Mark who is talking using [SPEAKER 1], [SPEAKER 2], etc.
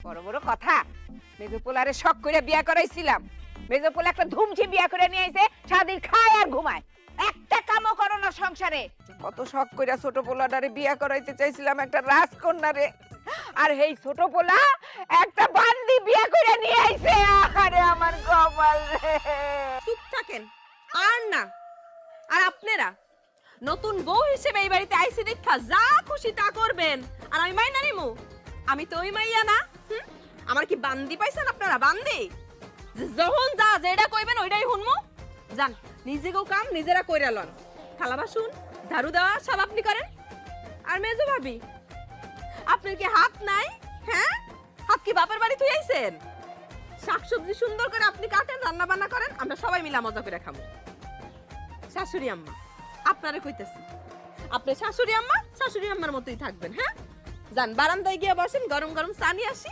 [SPEAKER 1] বড় বড় কথা। মেজো পোলারে শখ করে বিয়া করাইছিলাম, মেজো পোলা একটা ধুমঝি বিয়া করে নিয়ে আইছে, সারাদিন খায় আর ঘুমায়, একটা কামও করো না সংসারে। কত শখ করে ছোট পোলাটারে বিয়া করাইতে চাইছিলাম, একটা রাজকন্যারে, আর এই ছোট পোলা একটা বান্দি বিয়া করে নিয়ে আইছে। আরে আমার কপাল রে।
[SPEAKER 2] চুপ থাকেন আর না। আর আপনারা নতুন বউ হিসেবে এই বাড়িতে আইসি দেখা যা খুশি তা করবেন, আর আমি মাইনা নিমু? আমি তো ওই মাইয়া না। আমার কি বান্দি পাইছেন আপনারা? বান্দি যখন যা যেটা কইবেন ওইটাই শুনমু। যান, নিজেকেও কাম নিজেরা কইরা লন। থালা বাসন ঝাড়ু দেওয়া সব আপনি করেন। আর মেজো ভাবি, আপনার কি হাত নাই? হ্যাঁ, হাত কি বাপের বাড়ি তুই আইছেন? শাকসবজি সুন্দর করে আপনি কাটেন, রান্না বান্না করেন, আমরা সবাই মিলে মজা করে খাবো। শাশুড়ি আম্মা, আপনারে কইতেছি, আপনি শাশুড়ি আম্মার মতোই থাকবেন। হ্যাঁ, যান বারান্দায় গিয়ে বসেন, গরম গরম চা নিয়ে আসি।